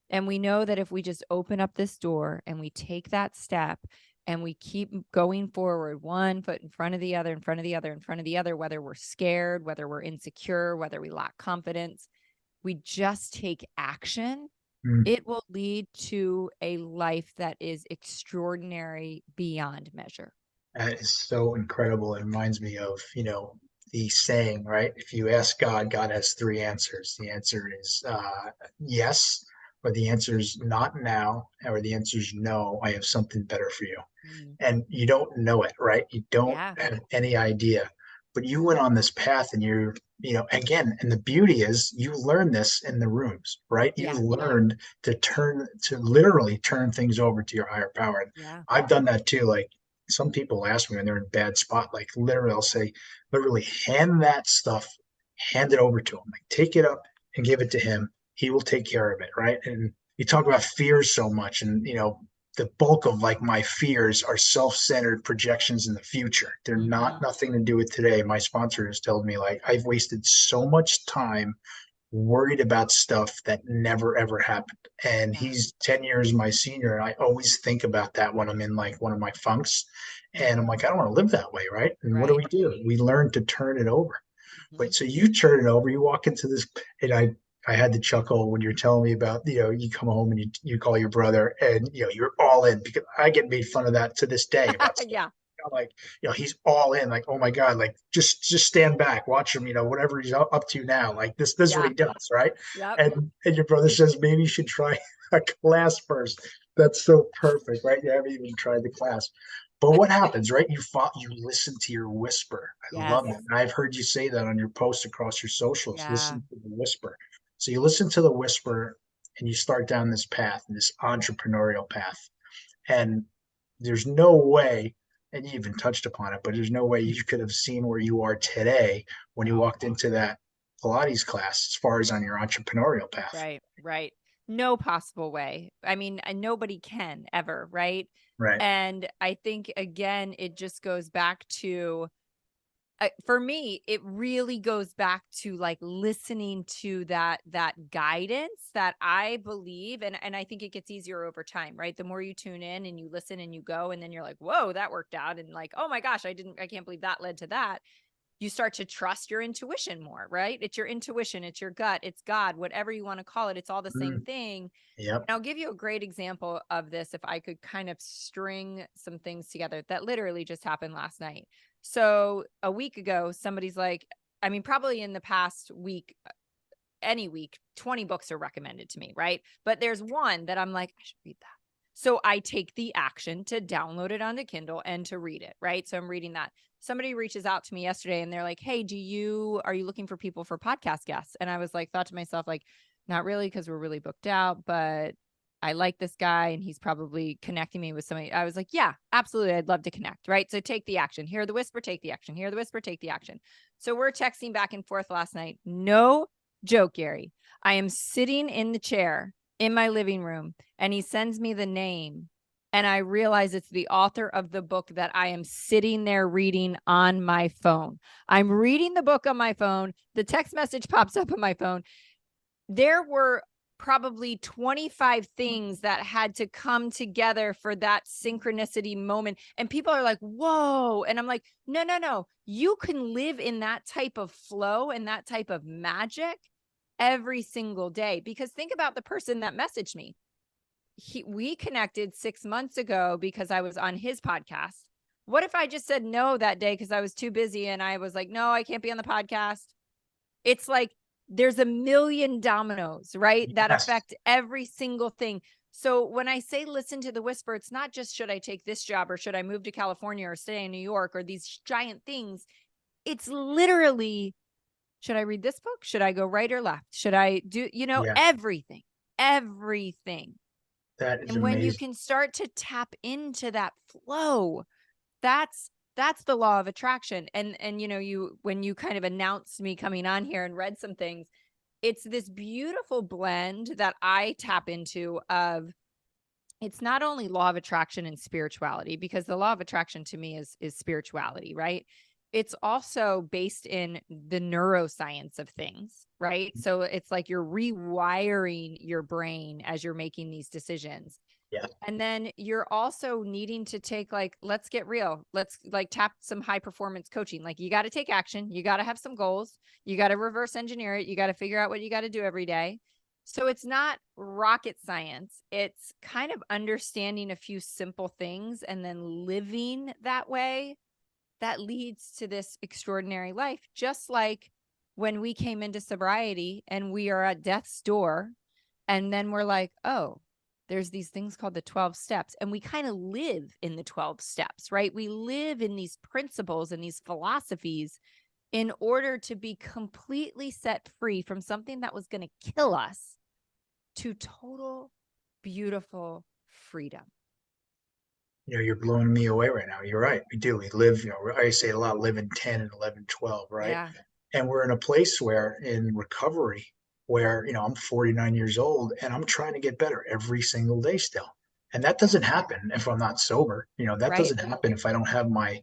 And we know that if we just open up this door and we take that step and we keep going forward, one foot in front of the other, in front of the other, in front of the other, whether we're scared, whether we're insecure, whether we lack confidence, we just take action, Mm. it will lead to a life that is extraordinary beyond measure. That is so incredible. It reminds me of, the saying, right? If you ask God, God has three answers. The answer is yes, or the answer is not now, or the answer is no, I have something better for you. Mm. And you don't know it, right? You don't Yeah. have any idea. But you went on this path and again, and the beauty is you learned this in the rooms, right? You Yeah. learned to literally turn things over to your higher power. And Yeah. I've done that too. Like some people ask me when they're in a bad spot, like literally I'll say, literally hand it over to him. Like take it up and give it to him. He will take care of it, right? And you talk about fears so much and the bulk of like my fears are self-centered projections in the future. They're not nothing to do with today. My sponsor has told me like I've wasted so much time worried about stuff that never ever happened. And he's 10 years my senior. And I always think about that when I'm in like one of my funks. And I'm like, I don't want to live that way, right? And what do? We learn to turn it over. But so you turn it over, you walk into this, and I had to chuckle when you're telling me about, you come home and you call your brother and, you're all in, because I get made fun of that to this day about stuff. Yeah. Like, he's all in, like, oh my God, like just stand back, watch him, whatever he's up to now. Like this is what he does, right? Yep. And your brother says maybe you should try a class first. That's so perfect, right? You haven't even tried the class. But what happens, right? You listen to your whisper. I love it. And I've heard you say that on your posts across your socials. Listen to the whisper. So you listen to the whisper and you start down this path, this entrepreneurial path. And there's no way, and you even touched upon it, but there's no way you could have seen where you are today when you walked into that Pilates class as far as on your entrepreneurial path. Right. No possible way. I mean, nobody can ever, right? Right. And I think, again, it just goes back to, for me, it really goes back to like listening to that guidance that I believe, and I think it gets easier over time, right? The more you tune in and you listen and you go, and then you're like, whoa, that worked out. And like, oh my gosh, I can't believe that led to that. You start to trust your intuition more, right? It's your intuition, it's your gut, it's God, whatever you want to call it. It's all the same thing. Yep. And I'll give you a great example of this if I could kind of string some things together that literally just happened last night. So a week ago, somebody's like, I mean, probably in the past week, any week, 20 books are recommended to me, right? But there's one that I'm like, I should read that. So I take the action to download it onto Kindle and to read it, right? So I'm reading that. Somebody reaches out to me yesterday and they're like, hey, are you looking for people for podcast guests? And I was like, thought to myself, like, not really, because we're really booked out, but I like this guy and he's probably connecting me with somebody. I was like, yeah, absolutely. I'd love to connect, right? So take the action. Hear the whisper, take the action. Hear the whisper, take the action. So we're texting back and forth last night. No joke, Gary. I am sitting in the chair in my living room and he sends me the name and I realize it's the author of the book that I am sitting there reading on my phone. I'm reading the book on my phone. The text message pops up on my phone. There were probably 25 things that had to come together for that synchronicity moment. And people are like, whoa. And I'm like, no. You can live in that type of flow and that type of magic every single day. Because think about the person that messaged me. We connected 6 months ago because I was on his podcast. What if I just said no that day because I was too busy and I was like, no, I can't be on the podcast? It's like there's a million dominoes, right? That affect every single thing. So when I say listen to the whisper, it's not just should I take this job or should I move to California or stay in New York or these giant things. It's literally, should I read this book? Should I go right or left? Should I do, everything. That is and when amazing. you can start to tap into that flow, that's the law of attraction. And when you kind of announced me coming on here and read some things, it's this beautiful blend that I tap into of, it's not only law of attraction and spirituality, because the law of attraction to me is spirituality, right? It's also based in the neuroscience of things, right? So it's like you're rewiring your brain as you're making these decisions. Yeah. And then you're also needing to take, like, let's get real. Let's like tap some high performance coaching. Like you got to take action. You got to have some goals. You got to reverse engineer it. You got to figure out what you got to do every day. So it's not rocket science. It's kind of understanding a few simple things and then living that way. That leads to this extraordinary life. Just like when we came into sobriety and we are at death's door, and then we're like, oh, there's these things called the 12 steps. And we kind of live in the 12 steps, right? We live in these principles and these philosophies in order to be completely set free from something that was going to kill us to total, beautiful freedom. You're blowing me away right now. You're right. We do. We live, I say a lot, live in 10 and 11, 12, right? Yeah. And we're in a place where in recovery, where, I'm 49 years old and I'm trying to get better every single day still. And that doesn't happen if I'm not sober. That Right. doesn't happen if I don't have my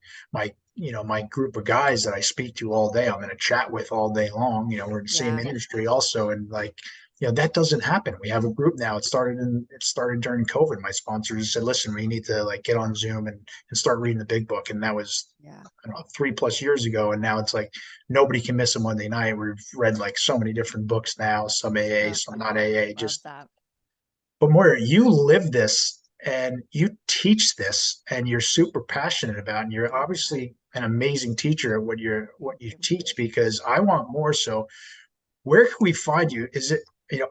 group of guys that I speak to all day. I'm in a chat with all day long. We're in the same Yeah. industry also. And like, that doesn't happen. We have a group now. It started during COVID. My sponsors said, listen, we need to like get on Zoom and start reading the big book. And that was, Yeah. I don't know, 3+ years ago. And now it's like nobody can miss a Monday night. We've read like so many different books now, some AA, Oh, some not AA, love just, that. but Moira, you live this and you teach this and you're super passionate about it, and you're obviously an amazing teacher at what you teach, because I want more. So where can we find you? Is it,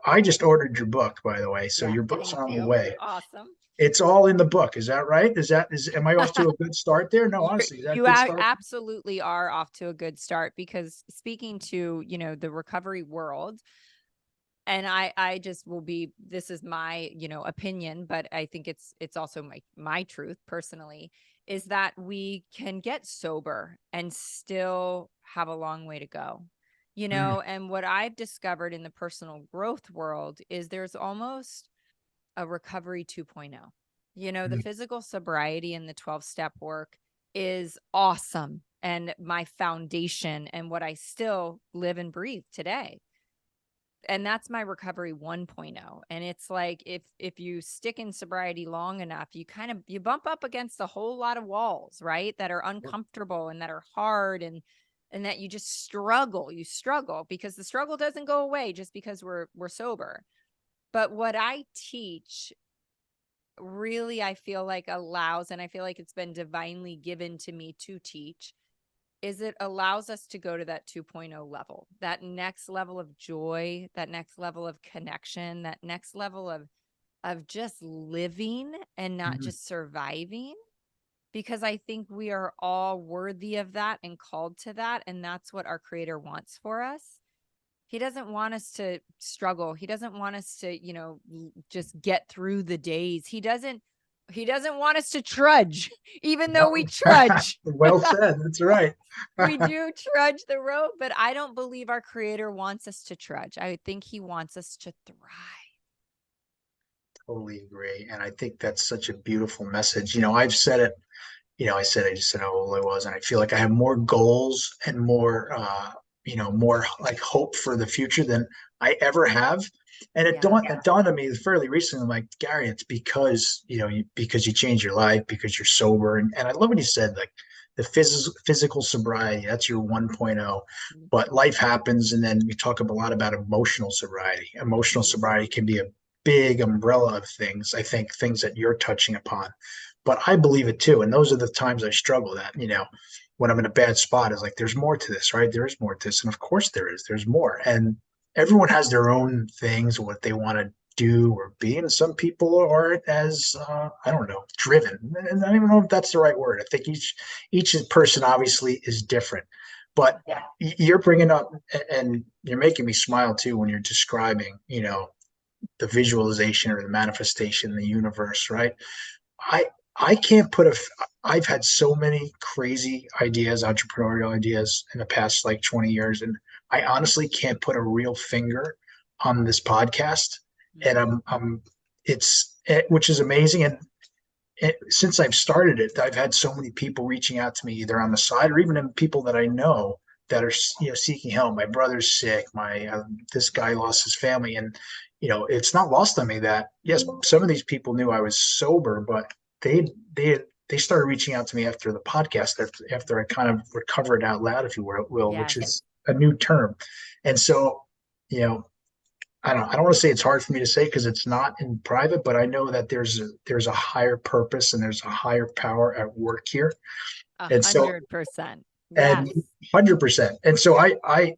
I just ordered your book, by the way. So Yeah. your book's Thank on the you. way. Awesome. It's all in the book. Is that right? Am I off to a good start there? No, You honestly, is that a you good start? absolutely are off to a good start, because speaking to, the recovery world, and I just will be, this is my, opinion, but I think it's also my truth personally, is that we can get sober and still have a long way to go. Mm, And what I've discovered in the personal growth world is there's almost a recovery 2.0. The mm, physical sobriety and the 12-step work is awesome, and my foundation and what I still live and breathe today. And that's my recovery 1.0. And it's like, if you stick in sobriety long enough, you bump up against a whole lot of walls, right? That are uncomfortable and that are hard, and that you just you struggle, because the struggle doesn't go away just because we're sober. But what I teach really, I feel like allows, and I feel like it's been divinely given to me to teach, is it allows us to go to that 2.0 level, that next level of joy, that next level of connection, that next level of just living and not mm. just surviving, because I think we are all worthy of that and called to that, and that's what our creator wants for us. He doesn't want us to struggle. He doesn't want us to, just get through the days. He doesn't want us to trudge, even though we No. trudge. Well said. That's right. We do trudge the road, but I don't believe our creator wants us to trudge. I think he wants us to thrive. Totally agree. And I think that's such a beautiful message. I've said it, I just said how old I was, and I feel like I have more goals and more like hope for the future than I ever have. And Yeah. it dawned on me fairly recently. I'm like, Gary, it's because, because you changed your life, because you're sober. And I love what you said, like the physical sobriety, that's your 1.0. But life happens. And then we talk a lot about emotional sobriety. Emotional sobriety can be a big umbrella of things, I think, things that you're touching upon. But I believe it too. And those are the times I struggle that, when I'm in a bad spot, is like, there's more to this, right? There is more to this. And of course there is. There's more. And everyone has their own things, what they want to do or be. And some people are as, I don't know, driven. And I don't even know if that's the right word. I think each person obviously is different. But you're bringing up, and you're making me smile too when you're describing, the visualization or the manifestation in the universe, right? I I can't put a. I've had so many crazy ideas, entrepreneurial ideas in the past like 20 years, and I honestly can't put a real finger on this podcast. And which is amazing. And since I've started it, I've had so many people reaching out to me either on the side or even people that I know that are seeking help. My brother's sick. My this guy lost his family, and it's not lost on me that yes, some of these people knew I was sober, but they they started reaching out to me after the podcast, after I kind of recovered out loud, if you will, which Yes. is a new term. And so, you know, I don't want to say it's hard for me to say because it's not in private, but I know that there's a higher purpose and there's a higher power at work here. And so 100%. and Yes. 100%. And so I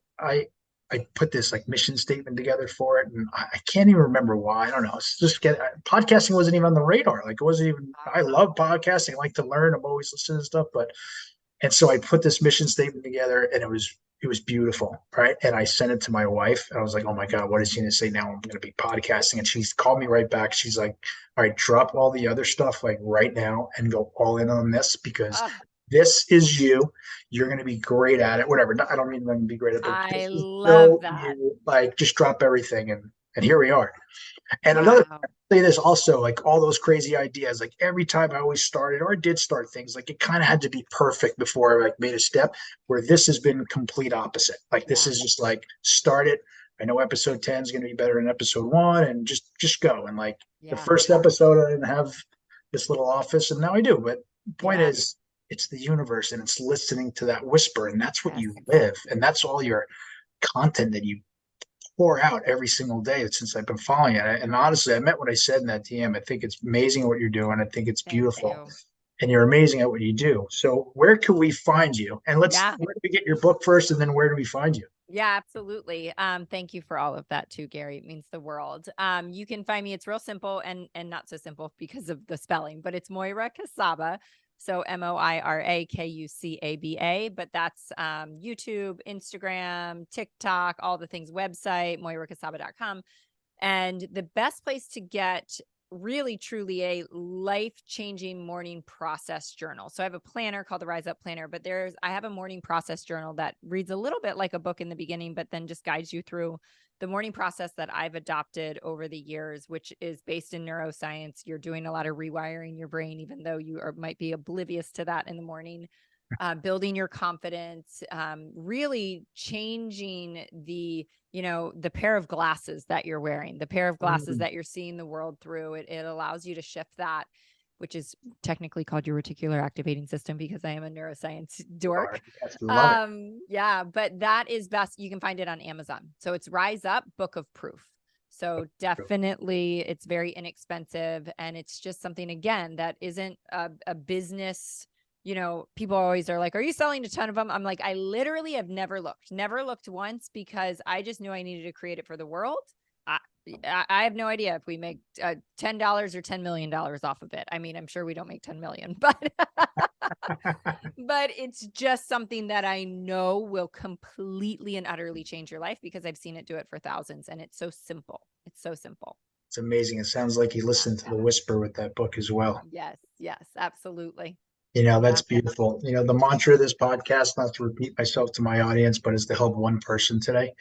put this like mission statement together for it, and I can't even remember why. I don't know. It's just podcasting wasn't even on the radar. Like it wasn't even. I love podcasting. I like to learn. I'm always listening to stuff, but and so I put this mission statement together, and it was beautiful, right? And I sent it to my wife, and I was like, "Oh my god, what is she going to say now? I'm going to be podcasting." And she's called me right back. She's like, "All right, drop all the other stuff like right now and go all in on this because Uh, this is you. You're going to be great at it. Whatever. I don't mean I'm going to be great at it, but I this is love so that. you. Like, just drop everything." And here we are. And another say this also, like all those crazy ideas, like every time I always started or did start things, like it kind of had to be perfect before I like made a step, where this has been complete opposite. Like this is just like start it. I know episode 10 is going to be better than episode 1, and just go. And like the first episode, I didn't have this little office, and now I do. But the point is, it's the universe, and it's listening to that whisper, and that's what you live, and that's all your content that you pour out every single day since I've been following it. And honestly, I meant what I said in that DM. I think it's amazing what you're doing. I think it's beautiful. And you're amazing at what you do. So where can we find you? And where do we get your book first, and then where do we find you? Yeah, absolutely. Thank you for all of that too, Gary. It means the world. You can find me. It's real simple and not so simple because of the spelling, but it's Moira Kucaba. So MoiraKucaba, but that's YouTube, Instagram, TikTok, all the things, website, moirakucaba.com. And the best place to get really truly a life-changing morning process journal. So I have a planner called the Rise Up Planner, but I have a morning process journal that reads a little bit like a book in the beginning, but then just guides you through the morning process that I've adopted over the years, which is based in neuroscience. You're doing a lot of rewiring your brain, even though you might be oblivious to that in the morning, building your confidence, really changing the pair of glasses that you're wearing, the pair of glasses that you're seeing the world through. It allows you to shift that, which is technically called your reticular activating system because I am a neuroscience dork. Yeah, but that is best. You can find it on Amazon. So it's Rise Up Book of Proof. So definitely it's very inexpensive, and it's just something, again, that isn't a business. People always are like, are you selling a ton of them? I'm like, I literally have never looked once, because I just knew I needed to create it for the world. I have no idea if we make $10 or $10 million off of it. I mean, I'm sure we don't make 10 million, but it's just something that I know will completely and utterly change your life, because I've seen it do it for thousands, and it's so simple. It's so simple. It's amazing. It sounds like you listened to the whisper with that book as well. Yes, absolutely. That's beautiful. The mantra of this podcast, not to repeat myself to my audience, but is to help one person today.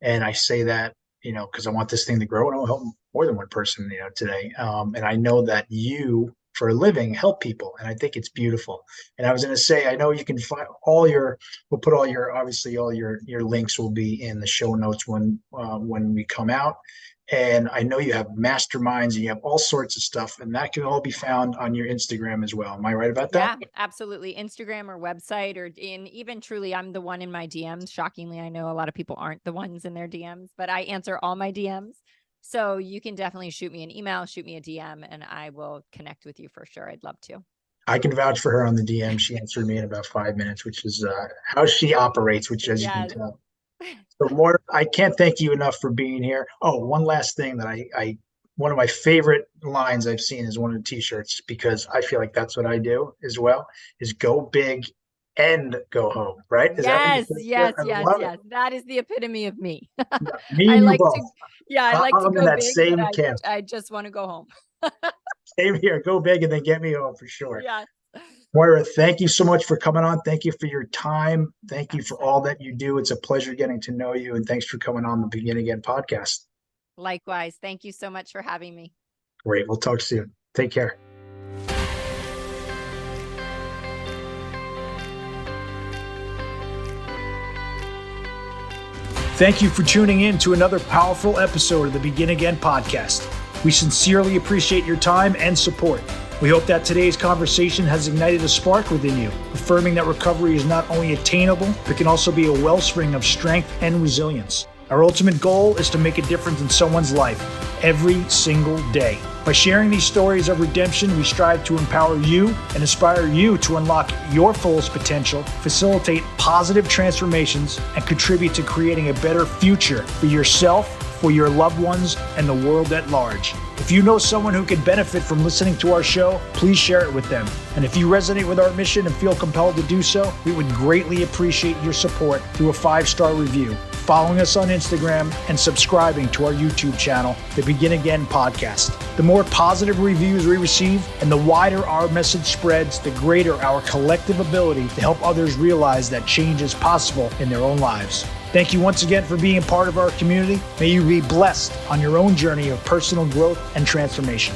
And I say that, because I want this thing to grow, and I'll help more than one person, today. And I know that you, for a living, help people. And I think it's beautiful. And I was going to say, I know you can find we'll put obviously all your links will be in the show notes when we come out. And I know you have masterminds and you have all sorts of stuff, and that can all be found on your Instagram as well. Am I right about that? Yeah, absolutely. Instagram or website, even truly, I'm the one in my DMs. Shockingly, I know a lot of people aren't the ones in their DMs, but I answer all my DMs. So you can definitely shoot me an email, shoot me a DM, and I will connect with you for sure. I'd love to. I can vouch for her on the DM. She answered me in about 5 minutes, which is how she operates, which, as you can tell. So I can't thank you enough for being here. Oh, one last thing that one of my favorite lines I've seen is one of the t-shirts, because I feel like that's what I do as well, is go big and go home. Right? Yes. That is the epitome of me. Me and you both. I like to go big, same camp. I just want to go home. Same here. Go big and then get me home for sure. Yeah. Moira, thank you so much for coming on. Thank you for your time. Thank you for all that you do. It's a pleasure getting to know you. And thanks for coming on the Begin Again podcast. Likewise. Thank you so much for having me. Great. We'll talk soon. Take care. Thank you for tuning in to another powerful episode of the Begin Again podcast. We sincerely appreciate your time and support. We hope that today's conversation has ignited a spark within you, affirming that recovery is not only attainable, but can also be a wellspring of strength and resilience. Our ultimate goal is to make a difference in someone's life every single day. By sharing these stories of redemption, we strive to empower you and inspire you to unlock your fullest potential, facilitate positive transformations, and contribute to creating a better future for yourself, for your loved ones, and the world at large. If you know someone who could benefit from listening to our show, please share it with them. And if you resonate with our mission and feel compelled to do so, we would greatly appreciate your support through a 5-star review, following us on Instagram, and subscribing to our YouTube channel, The Begin Again Podcast. The more positive reviews we receive and the wider our message spreads, the greater our collective ability to help others realize that change is possible in their own lives. Thank you once again for being a part of our community. May you be blessed on your own journey of personal growth and transformation.